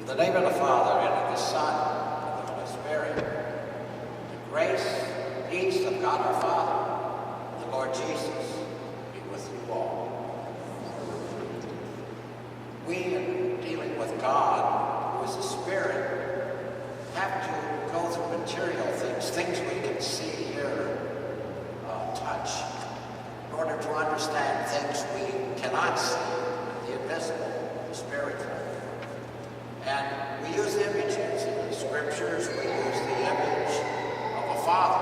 In the name of the Father, and of the Son, and of the Holy Spirit, the grace, peace of God our Father, and the Lord Jesus, be with you all. We, in dealing with God, who is a spirit, have to go through material things we can see, hear, touch, in order to understand things we cannot see, the invisible, the spiritual. And we use images in the scriptures. We use the image of a father,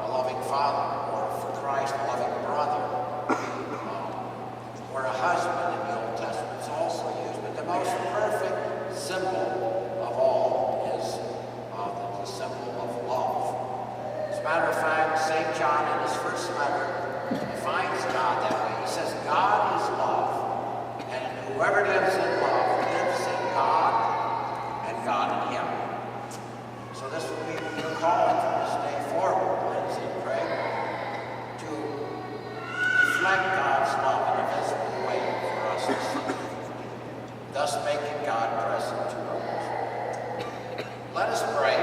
a loving father, or for Christ, a loving brother, or a husband in the Old Testament is also used. But the most perfect symbol of all is the symbol of love. As a matter of fact, St. John in his first letter defines God that way. He says, God is love, and whoever lives in love lives in God, and God in him. So this will be your calling from this day forward, Lindsay and Craig, to reflect God's love in a visible way for us to see, thus making God present to us. Let us pray.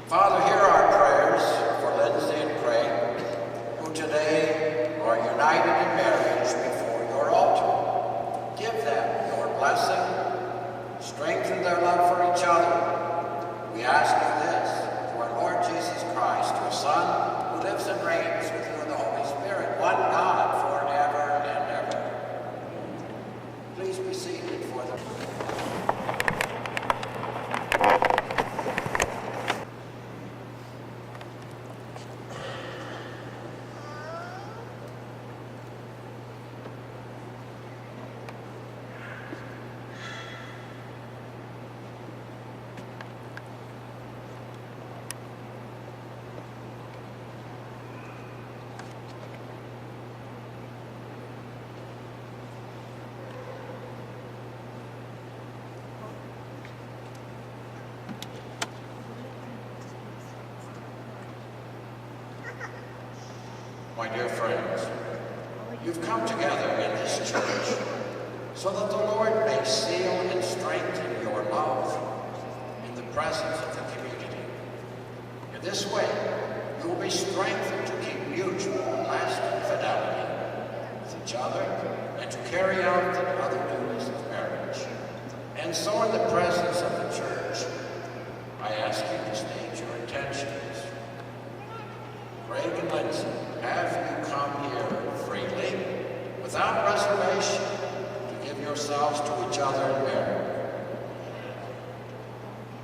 Father, hear our prayers for Lindsay and Craig, who today are united in marriage before your altar. Give them your blessing, strengthen their love for each other. We ask you this through our Lord Jesus Christ, your Son, who lives and reigns with you in the Holy Spirit, one God forever and ever. Please be seated for the... My dear friends, you've come together in this church so that the Lord may seal and strengthen your love in the presence of the community. In this way, you will be strengthened to keep mutual and lasting fidelity with each other and to carry out the other duties of marriage. And so in the presence of the church, I ask you to state your intentions. Craig and Lindsay, have you come here freely, without reservation, to give yourselves to each other in marriage?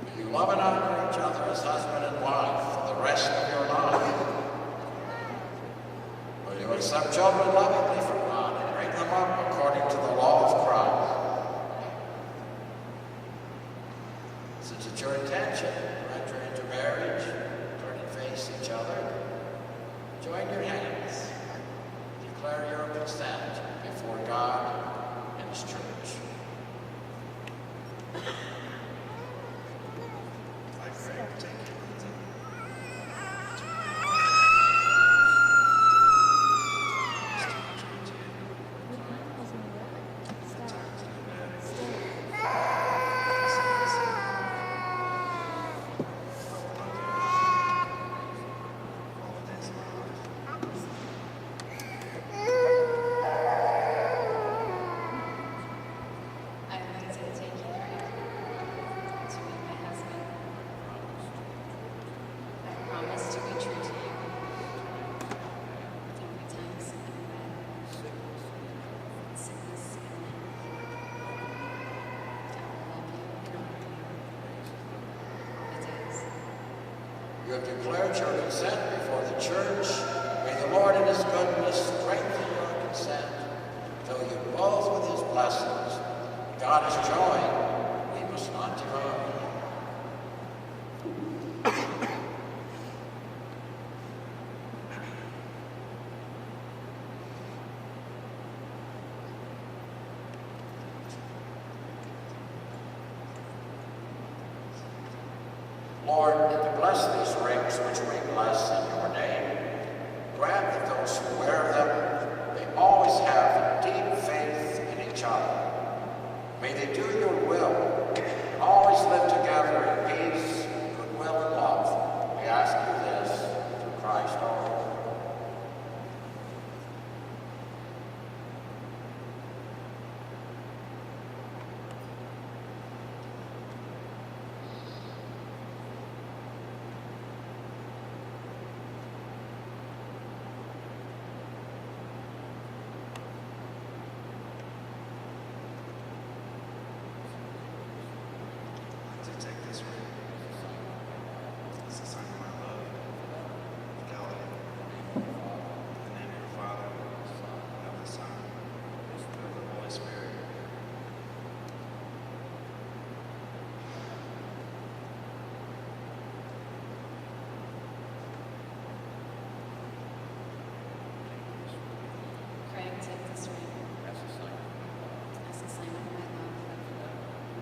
Will you love and honor each other as husband and wife for the rest of your life? Will you accept children lovingly from God and bring them up according to the law of Christ? Since it's your intention to enter into marriage, turn and face each other, join your hands. Declare your consent before God and His church. I pray, take it. You have declared your consent before the church. May the Lord in His goodness strengthen your consent, fill you both with His blessings. God is joy, we must not divide. Lord, bless these rings which we bless in your name. Grant that those who wear them may always have deep faith in each other May they do your will, and always live together in peace, goodwill, and love. We ask you this through Christ our Lord. To take this ring as a sign of my love, fidelity, in the name of the Father, and of the Son, and of the Holy Spirit. Craig, take this ring as a sign of my love,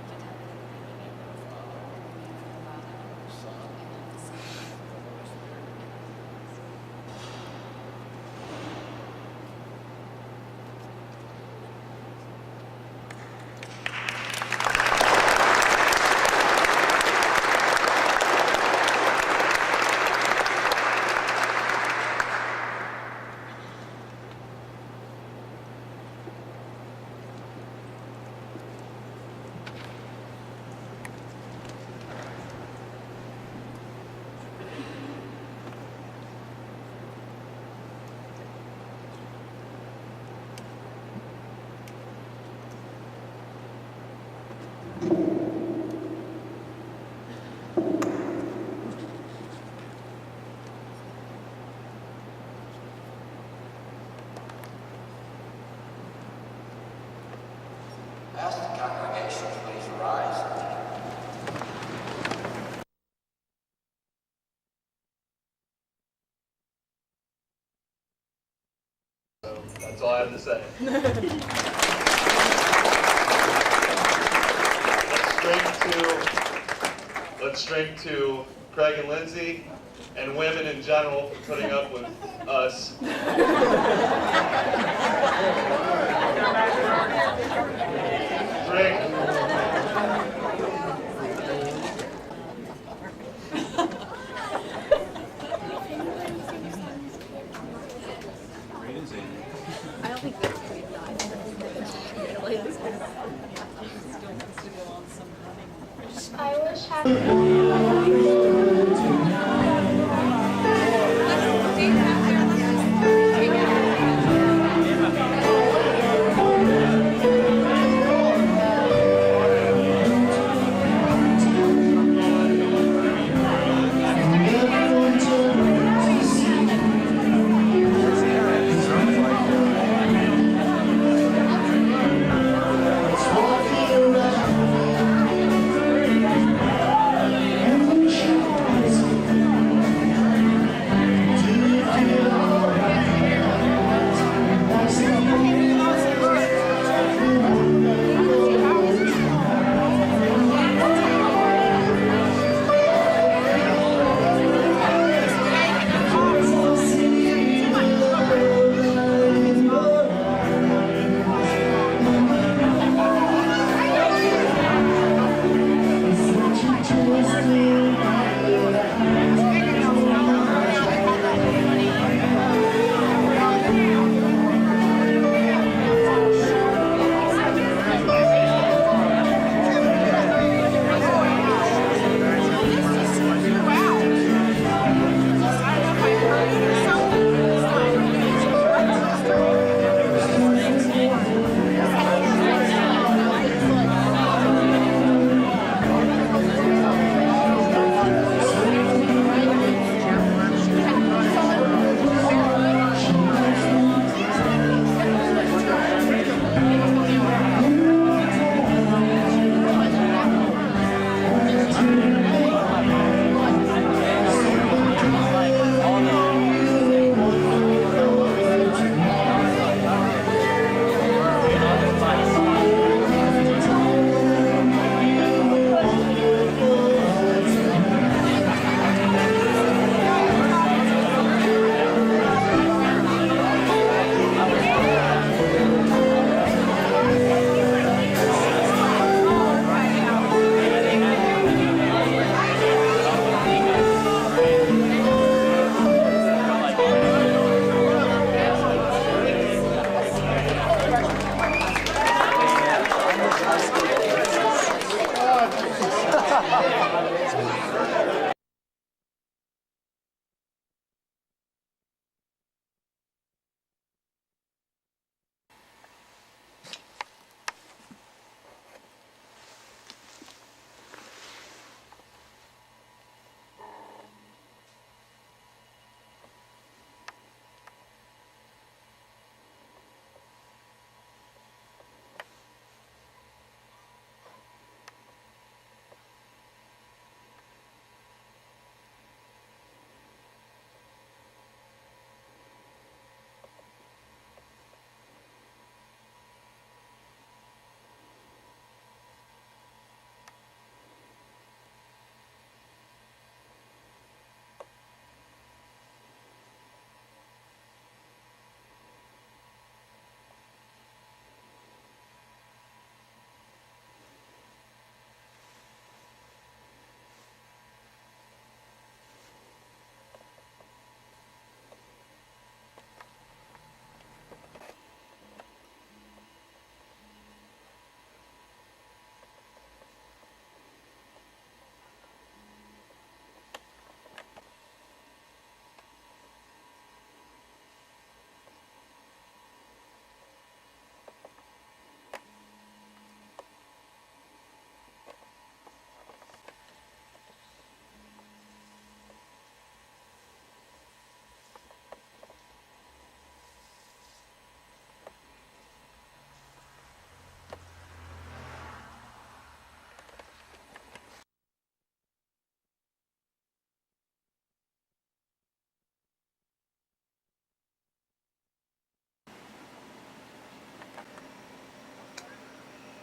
fidelity, in the name of the Father, and of the Son, and of the Holy Spirit. Ask the congregation to please rise. So that's all I have to say. Let's drink to Craig and Lindsay and women in general for putting up with us. Drink. I don't think that's pretty nice. I wish happy.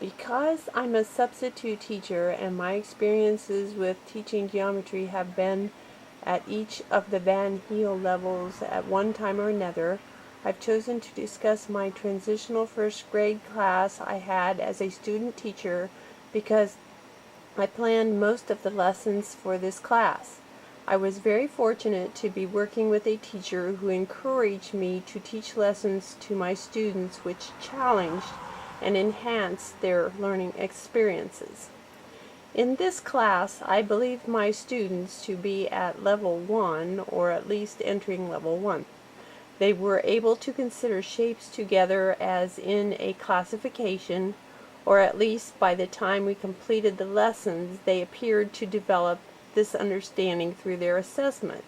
Because I'm a substitute teacher and my experiences with teaching geometry have been at each of the Van Heel levels at one time or another, I've chosen to discuss my transitional first grade class I had as a student teacher because I planned most of the lessons for this class. I was very fortunate to be working with a teacher who encouraged me to teach lessons to my students which challenged and enhanced their learning experiences. In this class, I believe my students to be at level 1 or at least entering level 1. They were able to consider shapes together as in a classification, or at least by the time we completed the lessons, they appeared to develop this understanding through their assessment.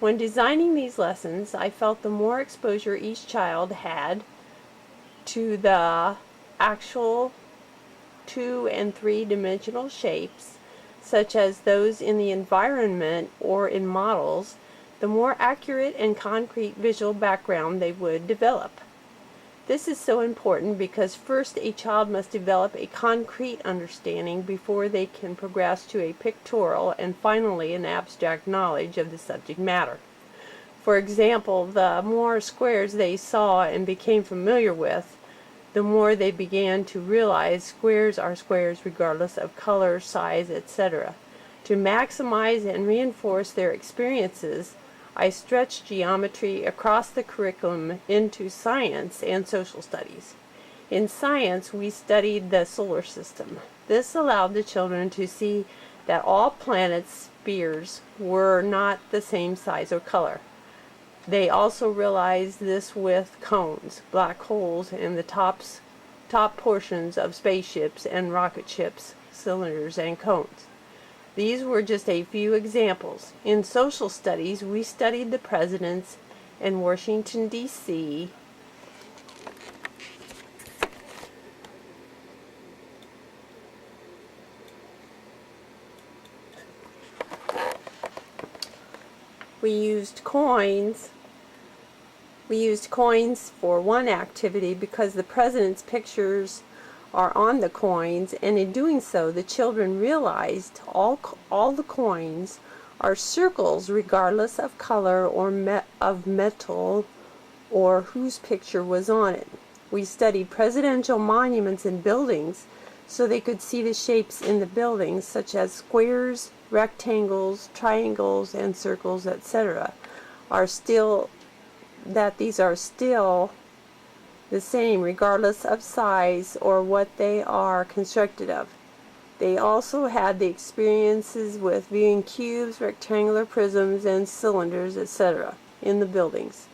When designing these lessons, I felt the more exposure each child had to the actual 2- and 3-dimensional shapes, such as those in the environment or in models, the more accurate and concrete visual background they would develop. This is so important because first a child must develop a concrete understanding before they can progress to a pictorial and finally an abstract knowledge of the subject matter. For example, the more squares they saw and became familiar with, the more they began to realize squares are squares regardless of color, size, etc. To maximize and reinforce their experiences, I stretched geometry across the curriculum into science and social studies. In science, we studied the solar system. This allowed the children to see that all planets' spheres were not the same size or color. They also realized this with cones, black holes, and the top portions of spaceships and rocket ships, cylinders, and cones. These were just a few examples. In social studies, we studied the presidents in Washington, D.C., We used coins for one activity because the president's pictures are on the coins, and in doing so the children realized all the coins are circles regardless of color or of metal or whose picture was on it. We studied presidential monuments and buildings so they could see the shapes in the buildings such as squares, rectangles, triangles, and circles, etc. These are still the same regardless of size or what they are constructed of. They also had the experiences with viewing cubes, rectangular prisms, and cylinders, etc. in the buildings.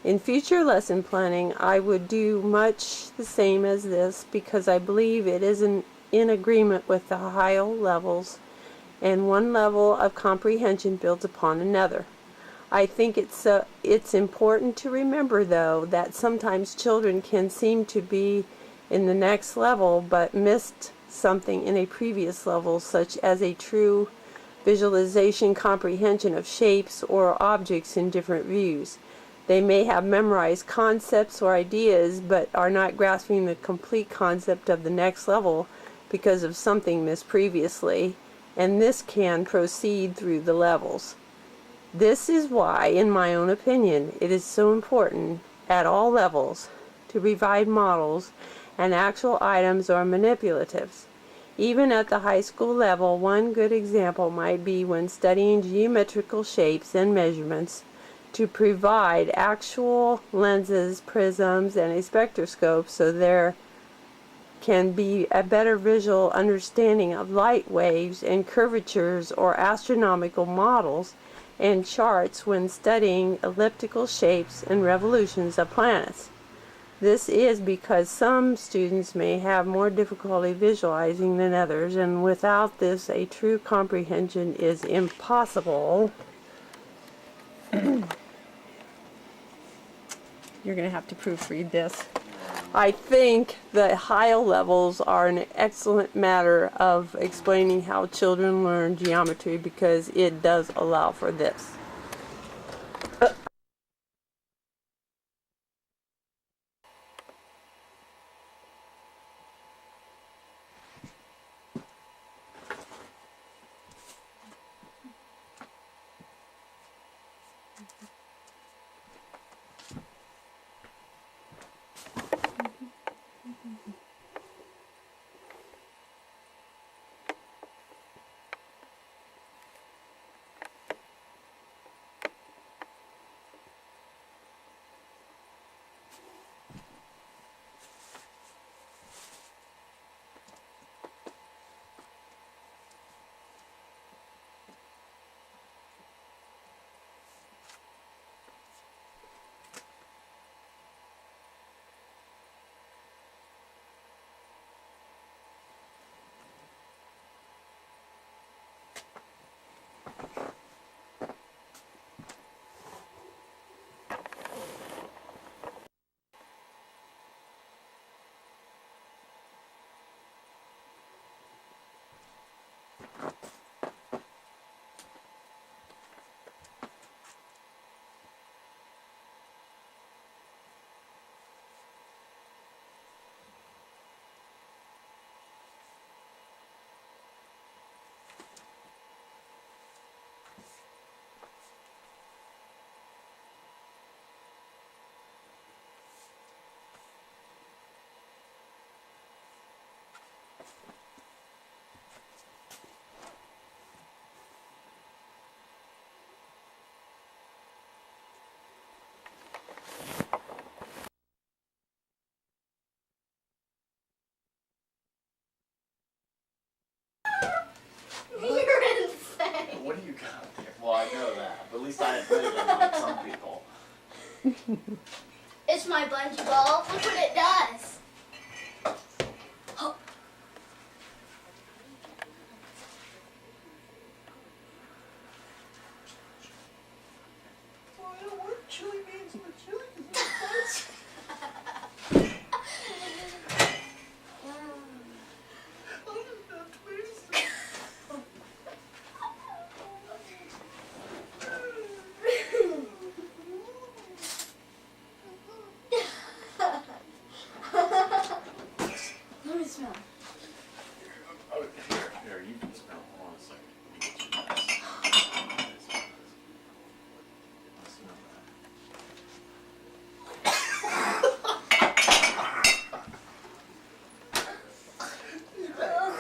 In future lesson planning, I would do much the same as this because I believe it is in agreement with the higher levels, and one level of comprehension builds upon another. I think it's important to remember, though, that sometimes children can seem to be in the next level but missed something in a previous level, such as a true visualization comprehension of shapes or objects in different views. They may have memorized concepts or ideas but are not grasping the complete concept of the next level because of something missed previously, and this can proceed through the levels. This is why, in my own opinion, it is so important at all levels to provide models and actual items or manipulatives. Even at the high school level, one good example might be when studying geometrical shapes and measurements to provide actual lenses, prisms, and a spectroscope so there can be a better visual understanding of light waves and curvatures or astronomical models and charts when studying elliptical shapes and revolutions of planets. This is because some students may have more difficulty visualizing than others, and without this a true comprehension is impossible. You're going to have to proofread this. I think the higher levels are an excellent matter of explaining how children learn geometry because it does allow for this. like some people. It's my bungee ball. Look what it does. Chili beans with chili. Let me smell. Oh, here, you can smell. Hold on a second. Let me get you this. Smell that.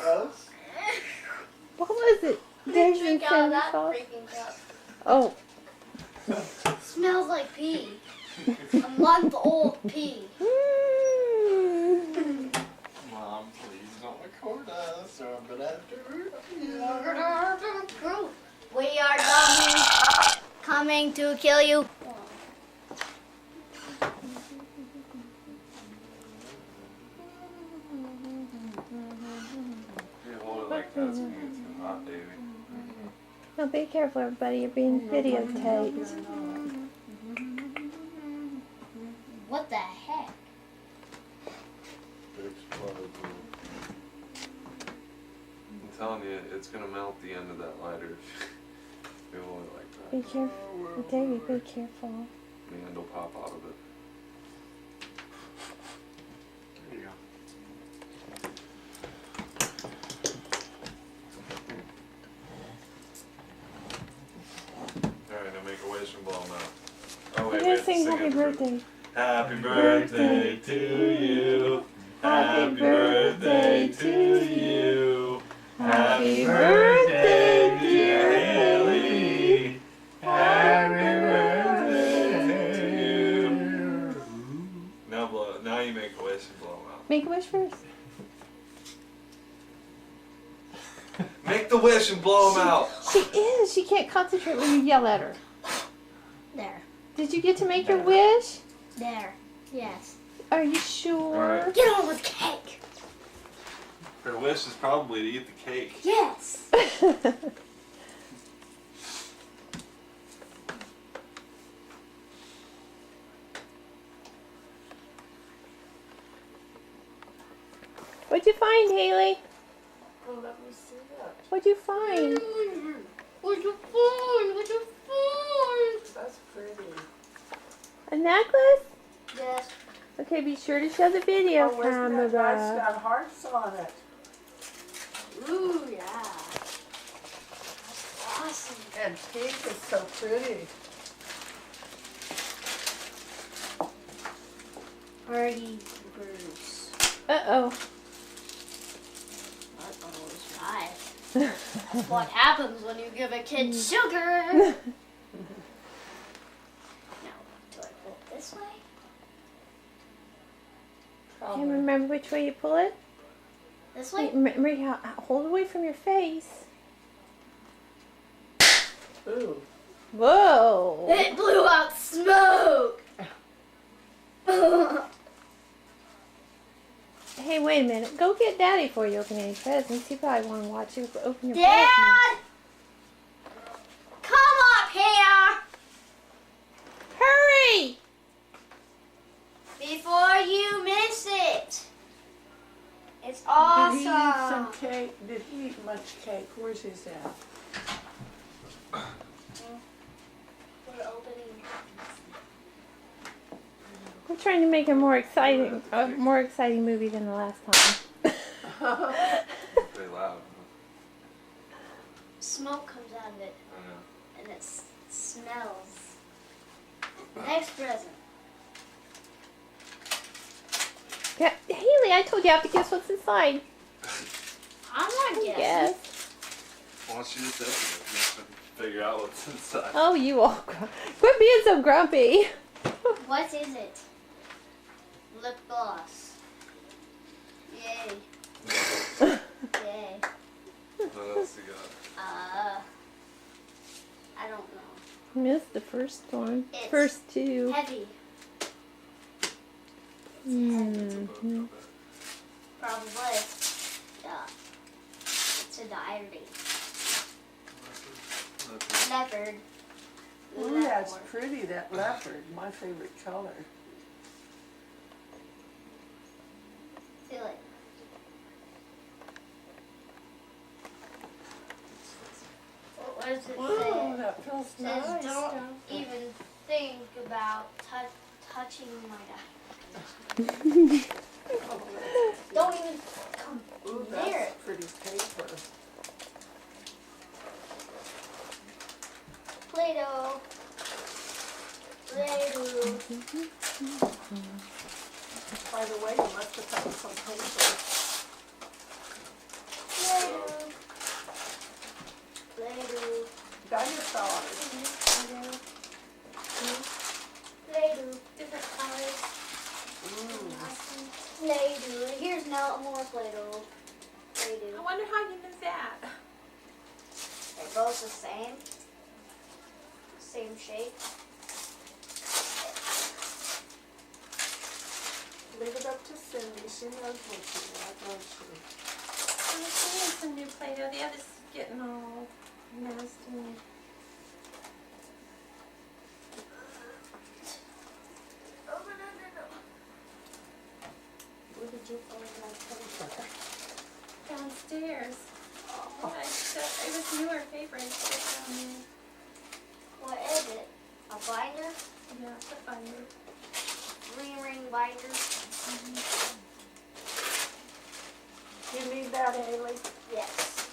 Gross. What was it? There's Drink out of insanity that sauce. freaking cup. Oh, Smells like pee. A month-old pee. Mom, please don't record us, or I'm gonna have to hurt you. We are coming to kill you. You hold it like that so you get too hot, baby. now be careful, everybody. You're being videotaped. What the heck? I'm telling you, it's gonna melt the end of that lighter if you hold it like Be that. careful, Davey. Be careful. The end will pop out of it. There you go. Alright, now make a wish and blow them out. Oh I'm wait, we gonna have to sing sing Happy Birthday. Happy birthday to you. Happy birthday to you. Happy birthday, dear Haley. Happy birthday to you. Now blow. Now you make a wish and blow them out. Make a wish first. Make the wish and blow them out. She is. She can't concentrate when you yell at her. There. Did you get to make your wish? There. Yes. Are you sure? Alright. Get on with cake. Her wish is probably to eat the cake. Yes. What'd you find, Haley? Well, let me see that. What'd you find? What'd you find? What'd you find? That's pretty. A necklace? Yes. Okay, be sure to show the video Oh, isn't that nice? camera. Got hearts on it. Ooh, yeah. Awesome. And pink is so pretty. Party Bruce. Uh-oh. Uh-oh is right. That's what happens when you give a kid sugar. Now, do I pull it this way? Can't remember which way you pull it. This Wait, way? Maria, hold away from your face. Ooh. Whoa. It blew out smoke. Hey, wait a minute. Go get Daddy before you open any presents. He probably want to watch you open your presents. Dad! Come up here Hurry! before you miss it. It's Did he eat some awesome. cake? Did he eat much cake? Where's his at? We're opening. We're trying to make a more exciting movie than the last time. Pretty loud. Smoke comes out of it, I know. and it smells. Next present. Yeah, Haley, I told you I have to guess what's inside. I'm not guessing. Yes. Why don't you just open it and you can figure out what's inside? Oh, you all. Quit being so grumpy. What is it? Lip gloss. Yay. Yay. What else you got? I don't know. Missed the first one. It's First two. heavy. Mm-hmm. Probably. Yeah. It's a diary. Leopard. Ooh, that's Leopard. pretty, that leopard, my favorite color. Feel it. What does it Whoa, say? that feels It says nice. don't even think about touching my diary. Don't even come Ooh, near that's it. pretty paper. Play-Doh. Play-Doh. By the way, you must have found some paper. Play-Doh. Play-Doh. Dinosaurs. Play-Doh. Play-Doh. Different colors. Play-Doh. Here's now more Play-Doh. Play-Doh. wonder how you knew that. They're both the same. Same shape. Leave it up to Cindy, she knows what she wants, won't she? I'm seeing some new Play-Doh. The other's getting all nasty. Where did you find that paper? Downstairs. Yeah, it was newer paper. It's just down there. What is it? A binder? Yeah, it's a binder. Ring binder? You need that, Haley? Yes.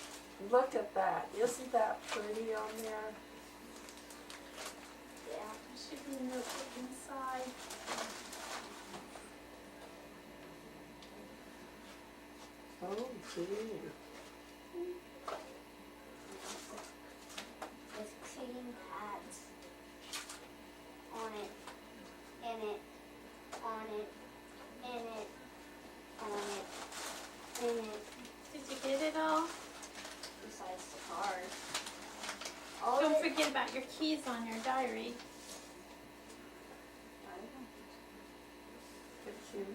Look at that. Isn't that pretty on there? Yeah. There should be a notebook inside. Oh, gee. With clean pads. On it. In it. On it. In it. On it. In it. Did you get it all? Besides the card. All Don't of it. forget about your keys on your diary. It's you.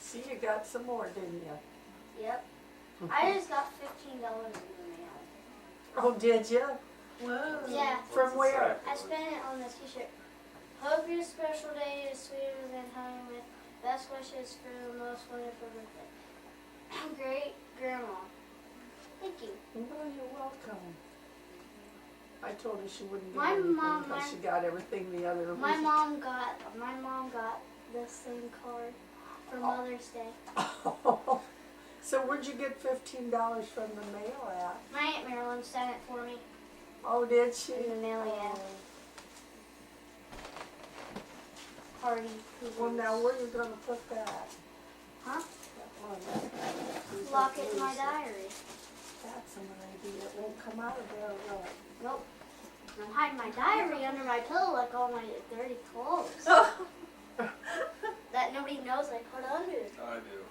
See, you got some more, didn't you? Yep. I just got $15 in the mail. Oh, did you? Whoa. Yeah. From where? I spent it on this t-shirt. Hope your special day is sweeter than honey with best wishes for the most wonderful birthday. Great grandma. Thank you. Well, you're welcome. I told her she wouldn't get My anything mom- because my- she got everything the other My week. mom got the same card for Mother's Day. So where'd you get $15 from the mail at? My Aunt Marilyn sent it for me Oh, did she? in the mail, yeah. Party poopers. Well, now where are you gonna put that? Huh? That one. Lock it in my diary. That's an idea. It won't come out of there, will it? Nope. I'm hiding my diary under my pillow like all my dirty clothes. That nobody knows I put under. I do.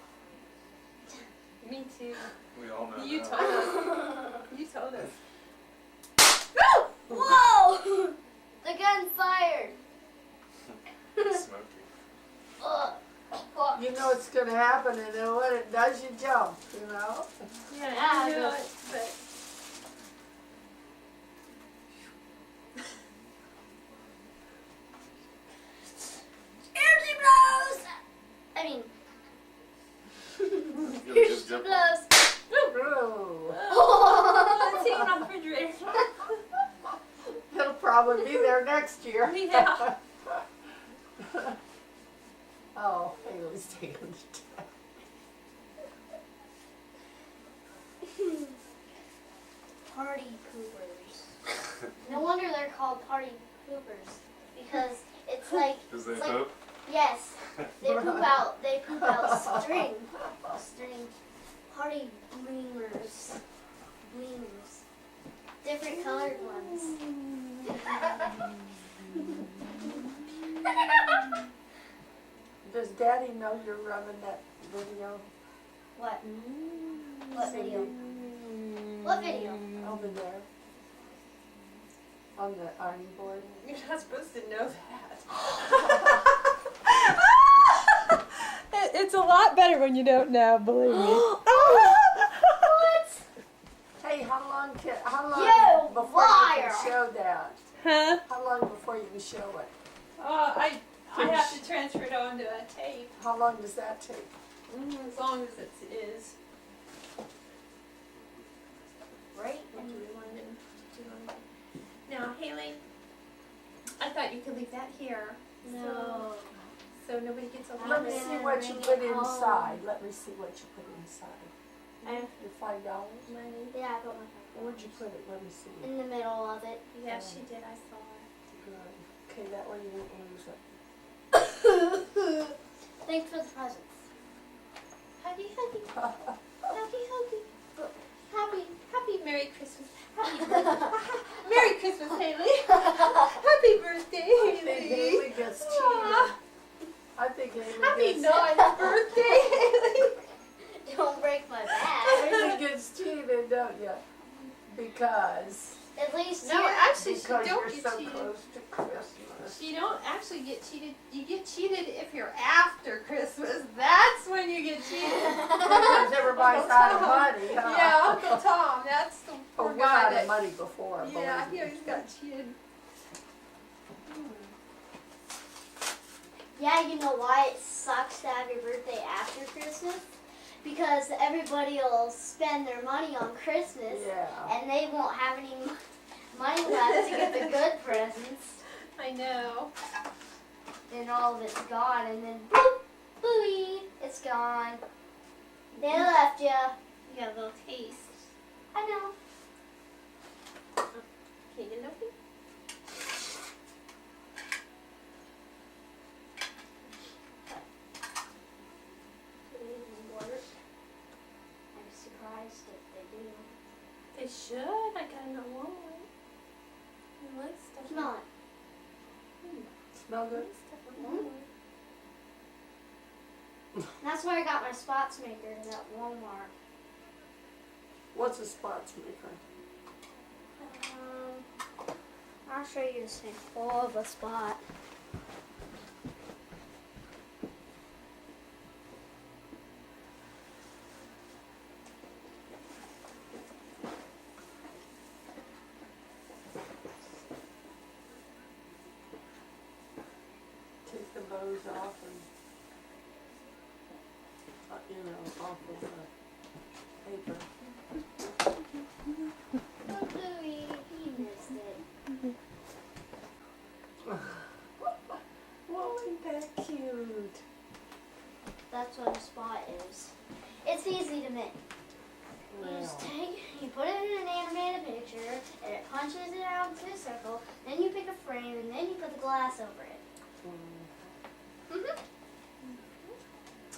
Me too. We all know You that. told us. You told us. Whoa! The gun fired. Smoky. Ugh. Fuck. You know it's gonna happen, and then when it does, you jump, you know? Yeah, Yeah, I knew but- it, but Energy blows! I mean, You'll just energy dip blows. Ooh. let's see it on the refrigerator. It'll probably be there next year. Yeah. Oh, Haley's taking the test. Party poopers. No wonder they're called party poopers. Because it's like, Because they it's like, poop? yes, they poop out string. Party bleemers. Bleemers. Different colored ones. Does Daddy know you're running that video? What? What video? What video? Over there. On the ironing board? You're not supposed to know that. It's a lot better when you don't know, believe me. What? Hey, how long You before you liar. can show that? Huh? How long before you can show it? I have to transfer it onto a tape, How long does that take? as long as it is. Right? What do we want to do? Now, Haley, I thought you could leave that here. No. So nobody gets a Let me Yeah, see what you bring put it home. inside. Let me see what you put inside. Your $5? money. Yeah, I put my Where'd you put it? Let me see. in the middle of it. Yeah, she did. I saw it. Good. Okay, that way you won't lose it. Thanks for the presents. Huggy, huggy, huggy, huggy. Happy Merry Christmas. Happy birthday. Merry Christmas, Haley. Happy birthday, I think Haley. Haley gets cheated. I think Haley Happy gets 9th birthday, Haley. Don't break my back. Haley gets cheated, don't you? Because At least No, you're- actually, she because don't you're get so cheated. close to Christmas. You don't actually get cheated. You get cheated if you're after Christmas. That's when you get cheated. Because everybody's out of money, huh? Yeah, Uncle Tom. That's the Oh, poor we're guy out that. of money before, Yeah, believe he me. always got cheated. Yeah, you know why it sucks to have your birthday after Christmas? Because everybody will spend their money on Christmas Yeah. and they won't have any money left to get the good presents. I know. And all of it's gone and then boop, booey, it's gone. They left you. You got a little taste. I know. Can you get nothing? It even work. I'm surprised if they do. They should. I got it on Walmart. It looks stuff. Smell it. Smell good? That's where I got my spots maker at Walmart. What's a spots maker? I'll show you the sample of a spot. Take the bows off and, off of the paper. Oh, Louie, he missed it. Well, ain't that cute? That's what a spot is. It's easy to make. You just you put it in an animated picture, and it punches it out into a circle. Then you pick a frame, and then you put the glass over it.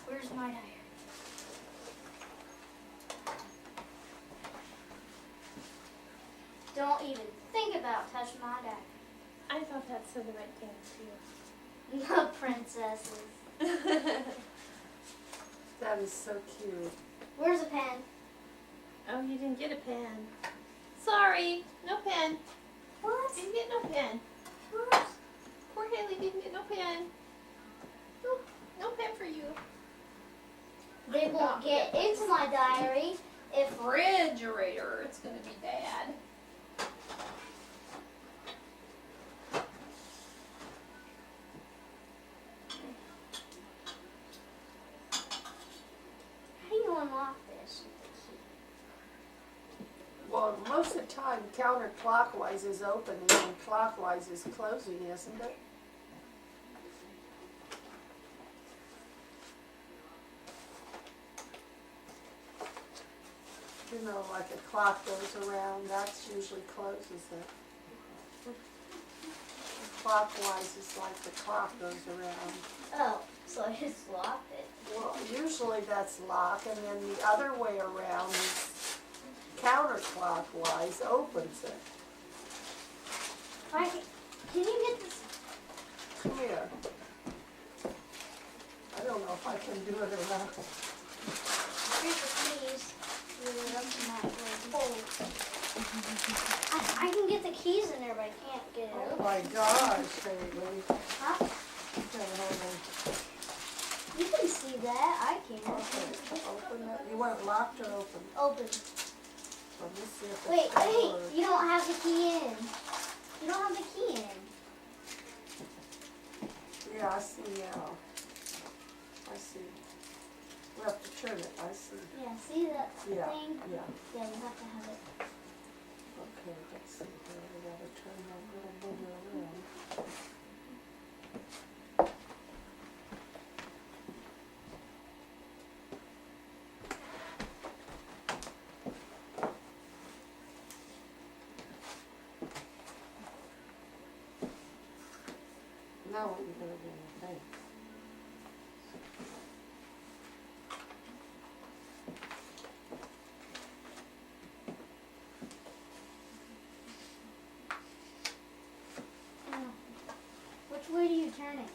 Where's my diary? Don't even think about touching my diary. I thought that said the right thing The princesses. too. That is so cute. Where's a pen? Oh, you didn't get a pen. Sorry, no pen. What? Didn't get no pen. What? Poor Haley didn't get no pen. Ooh, no pen for you. They won't get into my diary if Refrigerator, it's gonna be bad. how you unlock this. Well, most of the time, counterclockwise is opening and clockwise is closing, isn't it? You know, like a clock goes around, that's usually closes it. Clockwise is like the clock goes around. Oh, so I just locked it. Well, usually that's lock, and then the other way around is counterclockwise opens it. Can you get this? Come here. I don't know if I can do it or not. Here's the keys. You're up to my little hole. I can get the keys in there, but I can't get it Oh open. my gosh, Haley. Huh? Hold on. You can see that. I can. Okay, open it. You want it locked or open? Open. Let me see if Wait, it's gonna wait. work. You don't have the key in. You don't have the key in. Yeah, I see now. I see. We have to turn it, I see. Yeah, see that Yeah, thing? yeah. Yeah, you have to have it. Okay, let's see here. We gotta turn that little booger around. Now what you gonna do, you think? Which way do you turn it?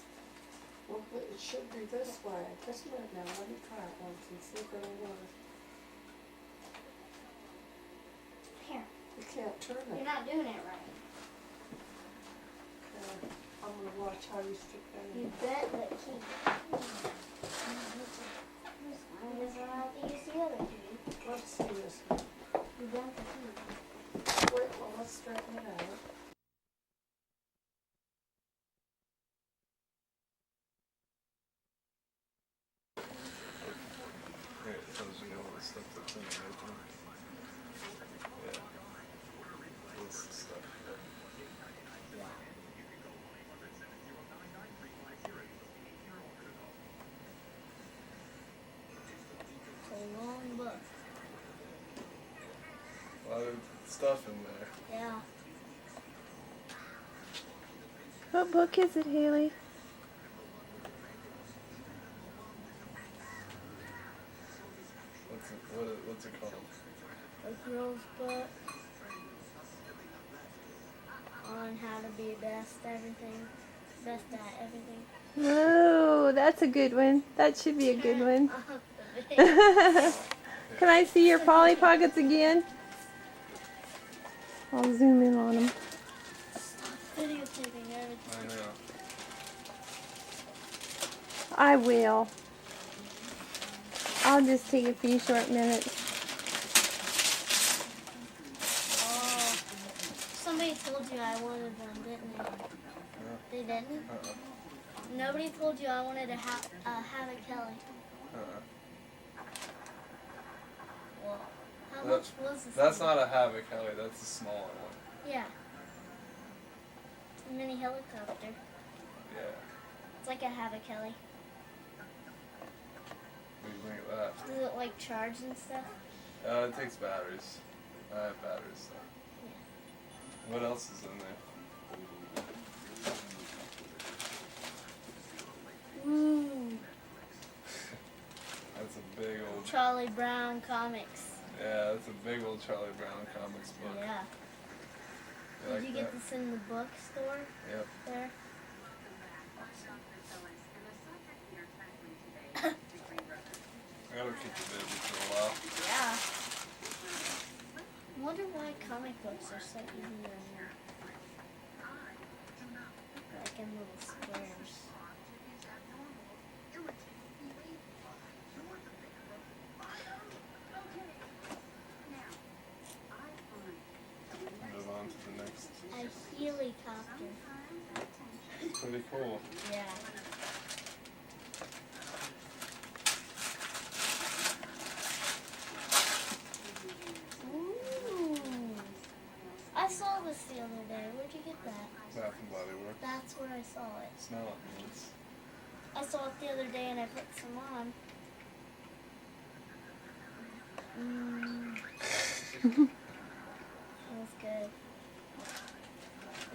Well, it should be this way. Just a minute now, let me try it once and see if it'll work. Here. You can't turn You're it. not doing it right. Okay, I'm gonna watch how you stick that You in. bent the key. I guess I'll have to use the other key. Let's see this one. You bent the key. Wait, well, let's straighten it out. Yeah, it tells you all the stuff that's in it, right? Yeah. This stuff. It's a long book. A lot of stuff in there. Yeah. What book is it, Haley? What's it called? A girl's book on how to be best everything. Best at everything. Whoa, that's a good one. That should be a good one. Off the video. Can I see your Polly Pockets again? I'll zoom in on them. Videotaping everything. I know. I will. I'll just take a few short minutes. Oh, somebody told you I wanted them, didn't they? They didn't? Nobody told you I wanted to have a Kelly. Well, how That- much was this? That's thing? not a Havoc Kelly, that's a smaller one. Yeah. It's a mini helicopter. Yeah. It's like a Havoc Kelly. What do you think of that? Does it like charge and stuff? It takes batteries. I have batteries though. What else is in there? Ooh. That's a big old. Charlie Brown comics. Yeah, that's a big old Charlie Brown comics book. Yeah. You Did like you that? get this in the bookstore Yep. there? That'll keep you busy for a while. Yeah. I wonder why comic books are so easy to read. Like in little squares. Move on to the next. A helicopter. It's pretty cool. Yeah. Ooh. I saw this the other day. Where'd you get that? Bath and Body Works. That's where I saw it. Smell it, means. I saw it the other day and I put some on. Feels good.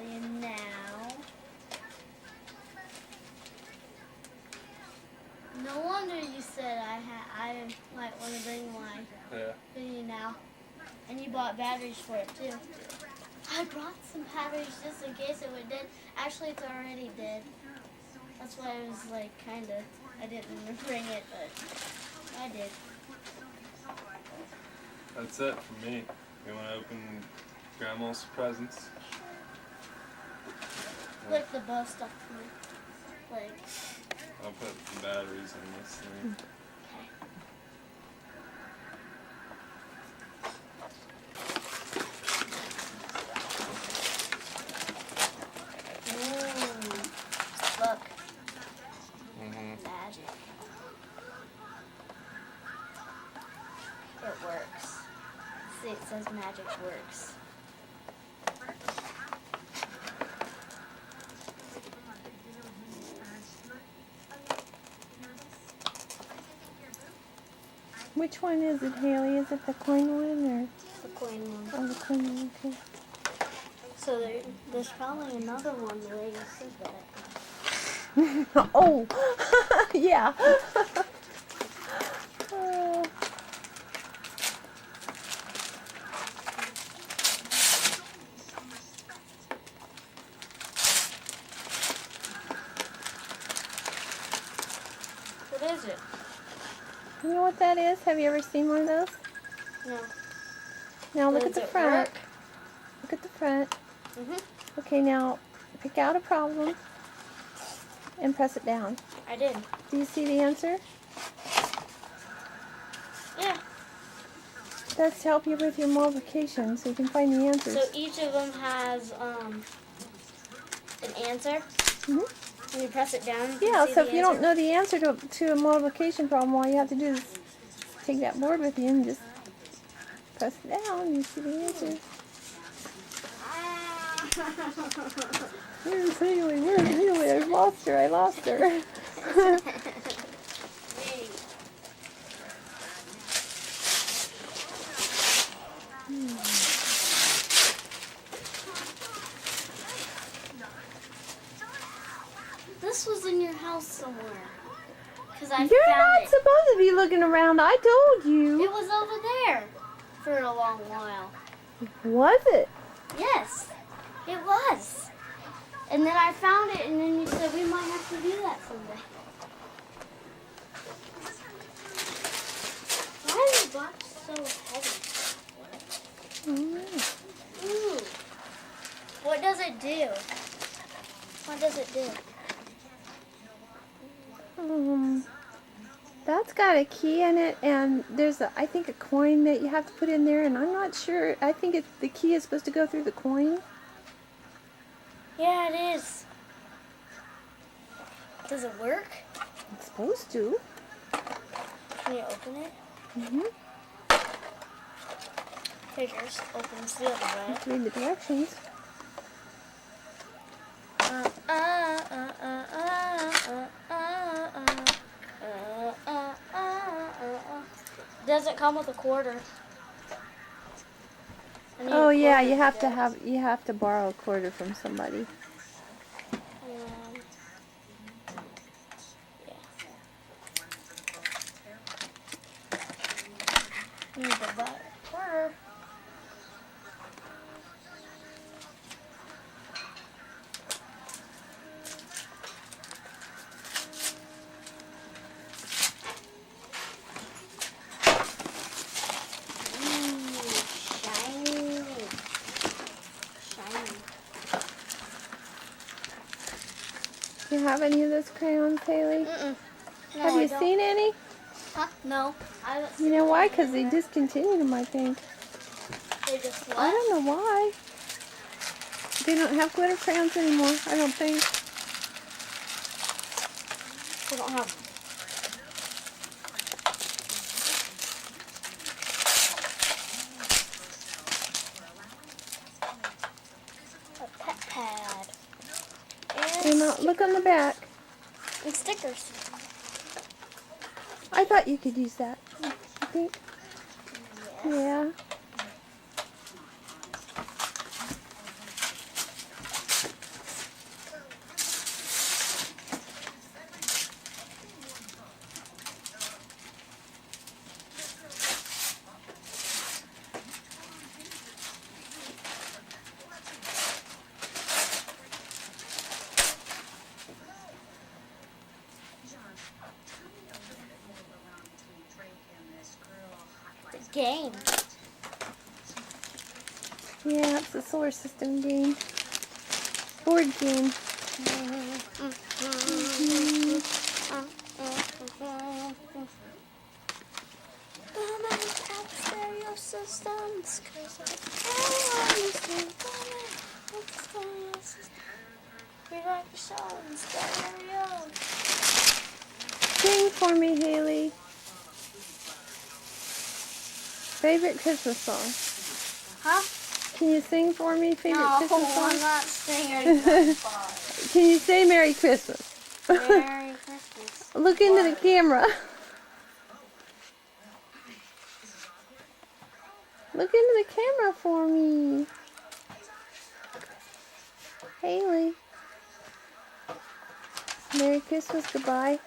And now, no wonder you said I might want to bring my Yeah. video now, and you bought batteries for it too. I brought some batteries just in case it would dead. Actually, it's already dead. That's why I was like, kinda. I didn't bring it, but I did. That's it for me. You want to open Grandma's presents? Like the bus stuff. Like. I'll put the batteries in this thing. Look. Mm-hmm. Magic. It works. See, it says magic works. Which one is it, Haley? Is it the coin one or The coin one. oh, the coin one? Okay. So there's probably another one the way you said that. Oh, yeah. Uh, What is it? you know what that is? Have you ever seen one of those? No. Now look at Does the it front. work? Look at the front. Mhm. Okay, now pick out a problem and press it down. I did. Do you see the answer? Yeah. That's to help you with your multiplication so you can find the answers. So each of them has an answer. Mhm. When you press it down, you can Yeah, see so the if you don't answer. know the answer to a multiplication problem, all you have to do is take that board with you and just press it down and you see the answer. Where's Haley? Where's Haley? I lost her. This was in your house somewhere. Cause I You're found not it. supposed to be looking around. I told you. It was over there for a long while. Was it? Yes, it was. And then I found it, and then you said we might have to do that someday. Why is the box so heavy? Ooh. What does it do? What does it do? That's got a key in it, and there's I think a coin that you have to put in there, and I'm not sure. I think the key is supposed to go through the coin. Yeah, it is. Does it work? It's supposed to. Can you open it? Mm-hmm. Figures opens the other way. Let's read the directions. Does it come with a quarter? I need Oh a yeah, quarter you have for to this. you have to borrow a quarter from somebody. Need the quarter. Shiny. Shiny. Do you have any of those crayons, Haley? Mm-mm. No, Have I you don't. seen any? Huh? No. I haven't You seen know why? any Because they there. discontinued them, I think. They just I what? don't know why. They don't have glitter crayons anymore, I don't think. They don't have. A pet pad. Look on the back. And stickers. I thought you could use that. I think. Yeah. The game. Yeah, it's a solar system game. Board game. Stereo systems, 'cause I understand stereo systems. We like the show in stereo. Sing for me, Haley. Favorite Christmas song? Huh? Can you sing for me? Favorite No, Christmas song? I'm not singing. Can you say Merry Christmas? Merry Christmas. Look into the camera. Look into the camera for me. Haley. Merry Christmas, goodbye.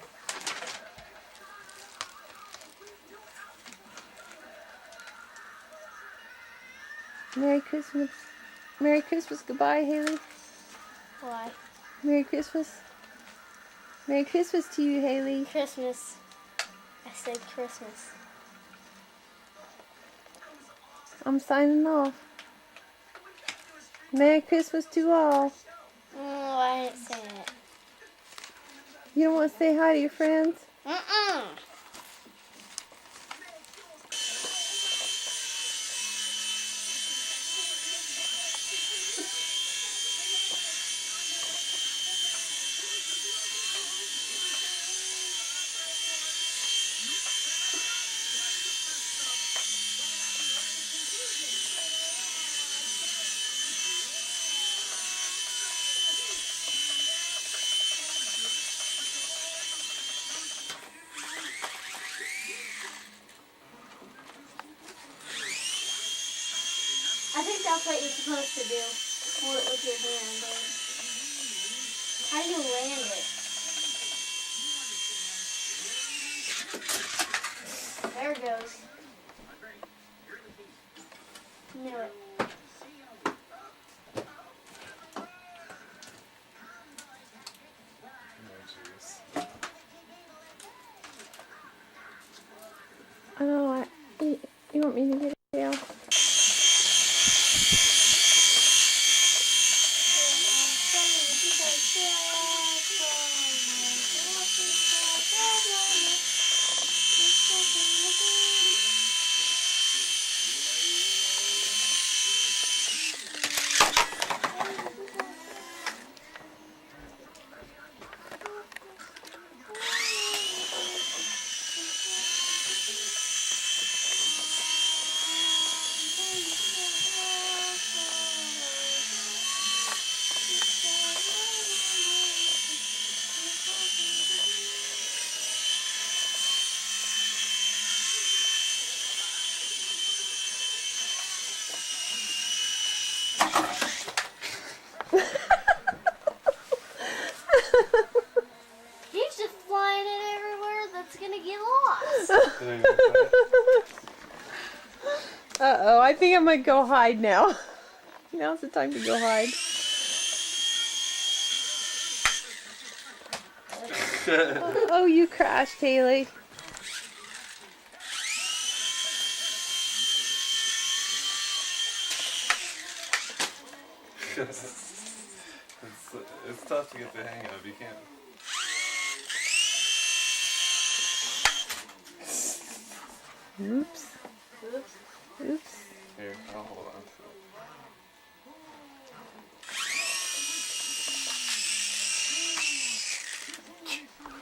Merry Christmas. Merry Christmas, goodbye, Haley. Why? Merry Christmas. Merry Christmas to you, Haley. Christmas. I said Christmas. I'm signing off. Merry Christmas to all. I didn't say it. You don't want to say hi to your friends? Mm-mm. I think that's what you're supposed to do. Hold it with your hand, babe. How do you land it? There it goes. Knew it. I know. You want me to get it down? He's just flying it everywhere that's gonna get lost. Uh-oh, I think I might go hide now. Now's the time to go hide. Oh, you crashed, Haley. It's tough to get the hang of. You can't. Oops. Oops. Here, I'll hold on to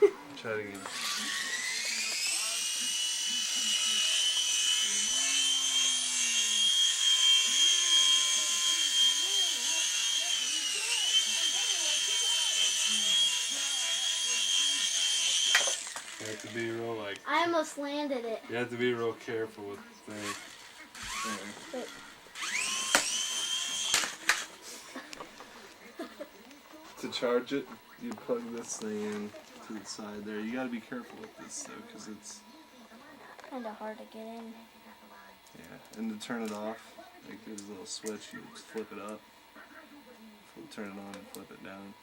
it. Try it again. You have to be real, like, I almost landed it. you have to be real careful with the thing. To charge it, you plug this thing in to the side there. You gotta be careful with this though, because it's, Kind of hard to get in. yeah. And to turn it off, like there's a little switch, you just flip it up, turn it on and flip it down.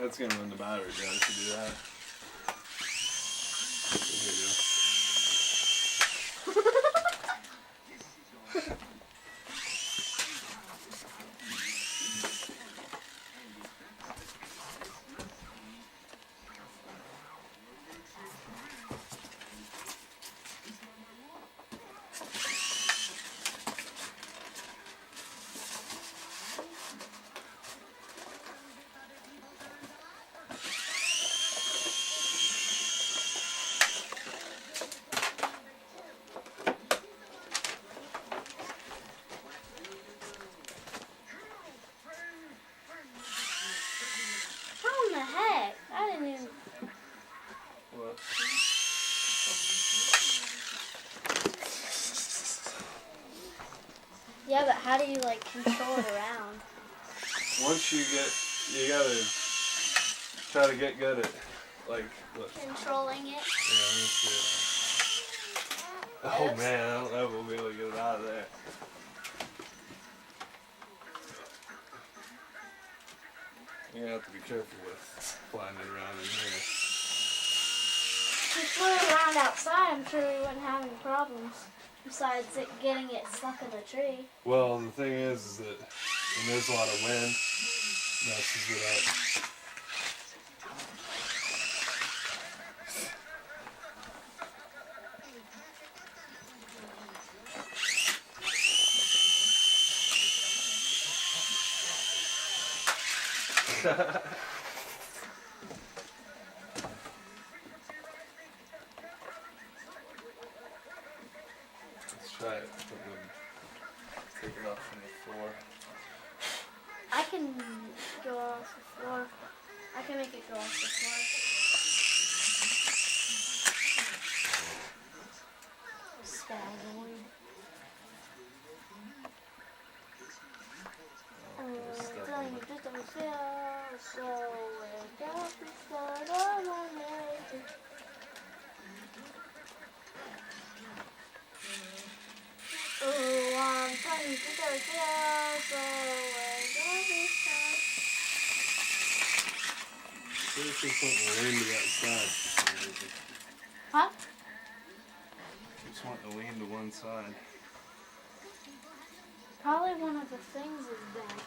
That's gonna run the battery dead if you do that. Here you go. How in the heck? I didn't even. What? Yeah, but how do you like control it around? Once you gotta try to get good at, like, look. Controlling it. Yeah, let me see it. Oh Oops. man, I don't know if we'll be able to get it out of there. You're gonna have to be careful with flying it around in here. If we flew it around outside, I'm sure we wouldn't have any problems. Besides it getting it stuck in the tree. Well, the thing is that when there's a lot of wind, messes it up. Let's try it. Take it off from the floor. I can go off the floor. I can make it go off the floor. Spaghetti. Telling you just don't feel so wake up and start all my day. Oh, I'm telling you just don't feel so wake up and start. Seriously, putting the lean to that side. Huh? Just want to lean to one side. Probably one of the things is bent.